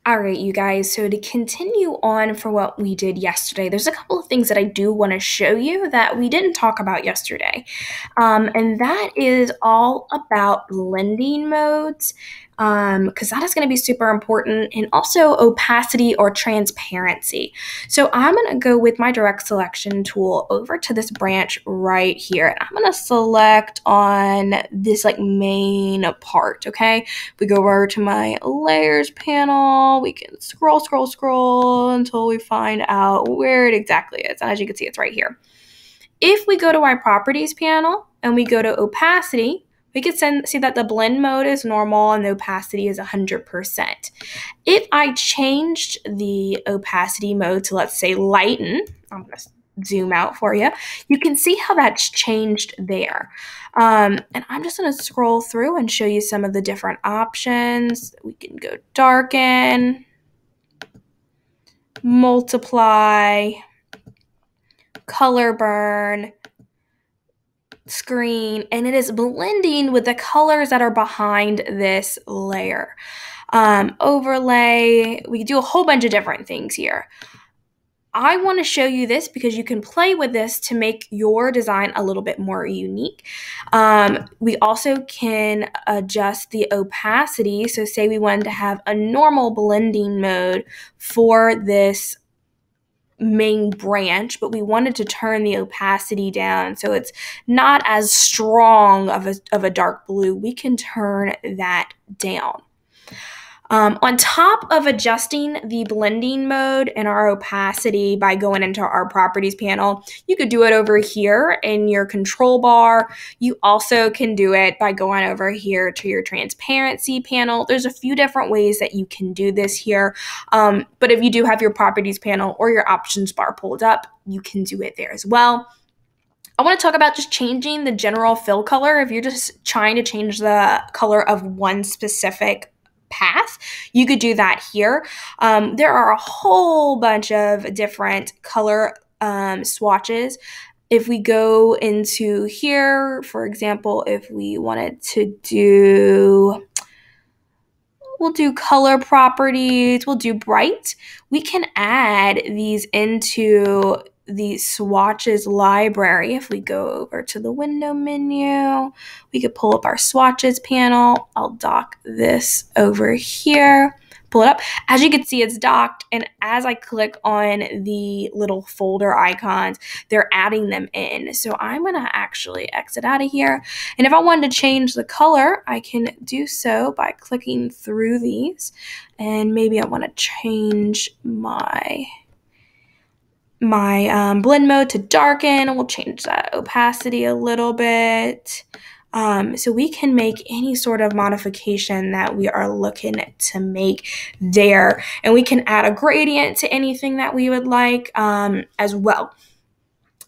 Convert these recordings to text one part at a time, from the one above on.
All right, you guys. So to continue on for what we did yesterday, there's a couple of things that I do want to show you that we didn't talk about yesterday. And that is all about blending modes, because that is going to be super important, and also opacity or transparency. So I'm going to go with my direct selection tool over to this branch right here, and I'm going to select on this like main part, okay? We go over to my layers panel, we can scroll until we find out where it exactly is. And as you can see, it's right here. If we go to our properties panel and we go to opacity, we can see that the blend mode is normal and the opacity is 100%. If I changed the opacity mode to, let's say, lighten, I'm going to zoom out for you, you can see how that's changed there. And I'm just going to scroll through and show you some of the different options. We can go darken, multiply, color burn, screen, and it is blending with the colors that are behind this layer. Overlay, we can do a whole bunch of different things here. I want to show you this because you can play with this to make your design a little bit more unique. We also can adjust the opacity. So say we wanted to have a normal blending mode for this main branch, but we wanted to turn the opacity down so it's not as strong of a dark blue. We can turn that down. On top of adjusting the blending mode and our opacity by going into our properties panel, you could do it over here in your control bar. You also can do it by going over here to your transparency panel. There's a few different ways that you can do this here, but if you do have your properties panel or your options bar pulled up, you can do it there as well. I want to talk about just changing the general fill color. If you're just trying to change the color of one specific path, you could do that here. There are a whole bunch of different color swatches. If we go into here, for example, if we wanted to do, we'll do color properties, we'll do bright, we can add these into the swatches library. If we go over to the window menu, we could pull up our swatches panel. I'll dock this over here, pull it up. As you can see, it's docked, and as I click on the little folder icons, they're adding them in. So I'm gonna actually exit out of here. And if I wanted to change the color, I can do so by clicking through these. And maybe I wanna change my blend mode to darken. We'll change that opacity a little bit. So we can make any sort of modification that we are looking to make there. And we can add a gradient to anything that we would like as well.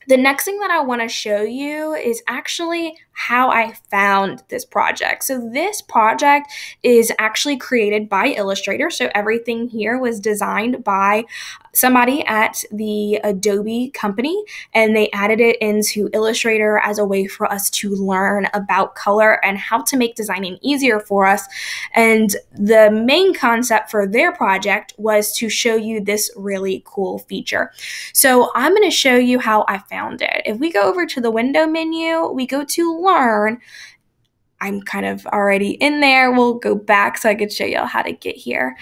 The next thing that I want to show you is actually how I found this project. So this project is actually created by Illustrator. So everything here was designed by somebody at the Adobe company, and they added it into Illustrator as a way for us to learn about color and how to make designing easier for us. And the main concept for their project was to show you this really cool feature. So I'm going to show you how I found it. If we go over to the window menu, we go to learn. I'm kind of already in there. We'll go back so I could show y'all how to get here.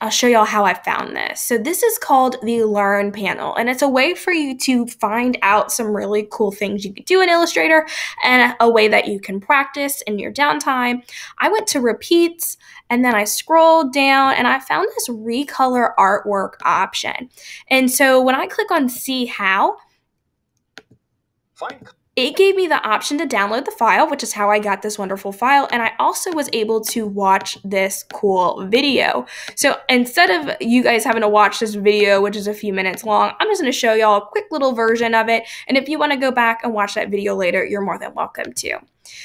I'll show y'all how I found this. So this is called the Learn panel, and it's a way for you to find out some really cool things you could do in Illustrator and a way that you can practice in your downtime. I went to repeats, and then I scrolled down and I found this recolor artwork option. And so when I click on see how, it gave me the option to download the file, which is how I got this wonderful file. And I also was able to watch this cool video. So instead of you guys having to watch this video, which is a few minutes long, I'm just going to show y'all a quick little version of it. And if you want to go back and watch that video later, you're more than welcome to.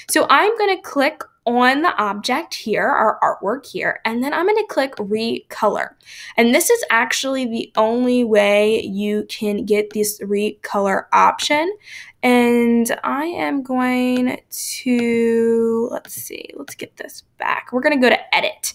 So I'm going to click on the object here, our artwork here, and then I'm going to click recolor. And this is actually the only way you can get this recolor option. And I am going to, let's see, let's get this back. We're going to go to edit.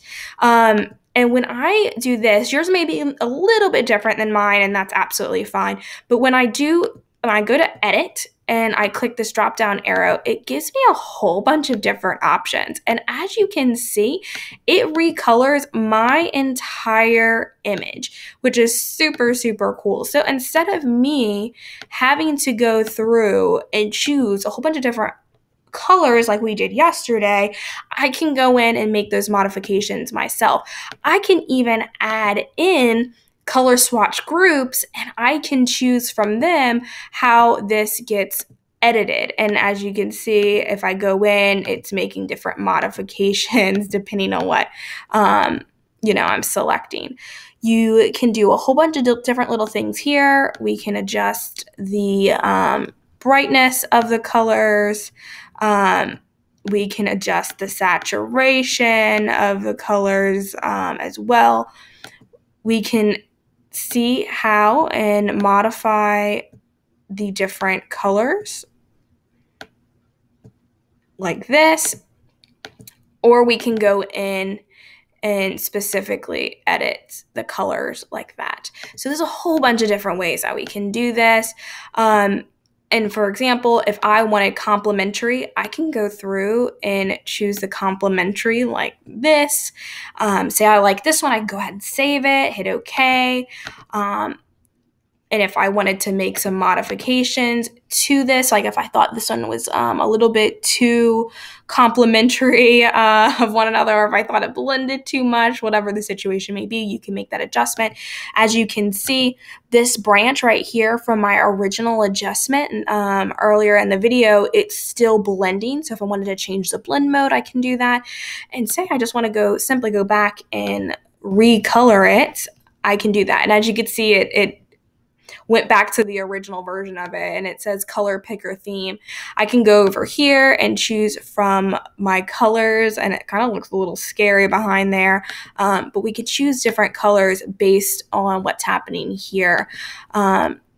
And when I do this, yours may be a little bit different than mine, and that's absolutely fine. But when I go to edit and I click this drop down arrow, it gives me a whole bunch of different options. And as you can see, it recolors my entire image, which is super, super cool. So instead of me having to go through and choose a whole bunch of different colors like we did yesterday, I can go in and make those modifications myself. I can even add in color swatch groups, and I can choose from them how this gets edited. And as you can see, if I go in, it's making different modifications depending on what I'm selecting. You can do a whole bunch of different little things here. We can adjust the brightness of the colors. We can adjust the saturation of the colors as well. We can see how and modify the different colors like this, or we can go in and specifically edit the colors like that. So there's a whole bunch of different ways that we can do this. And for example, if I wanted complementary, I can go through and choose the complementary like this. Say I like this one, I can go ahead and save it, hit OK. And if I wanted to make some modifications to this, like if I thought this one was a little bit too complementary of one another, or if I thought it blended too much, whatever the situation may be, you can make that adjustment. As you can see, this branch right here from my original adjustment earlier in the video, it's still blending. So if I wanted to change the blend mode, I can do that. And say I just want to simply go back and recolor it, I can do that. And as you can see, it went back to the original version of it, and it says color picker theme. I can go over here and choose from my colors, and it kind of looks a little scary behind there, but we could choose different colors based on what's happening here.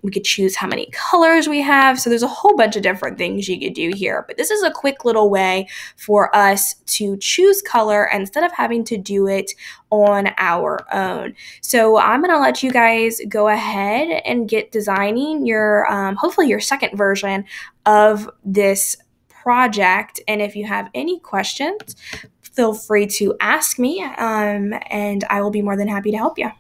We could choose how many colors we have. So there's a whole bunch of different things you could do here. But this is a quick little way for us to choose color instead of having to do it on our own. So I'm going to let you guys go ahead and get designing your, hopefully your second version of this project. And if you have any questions, feel free to ask me, and I will be more than happy to help you.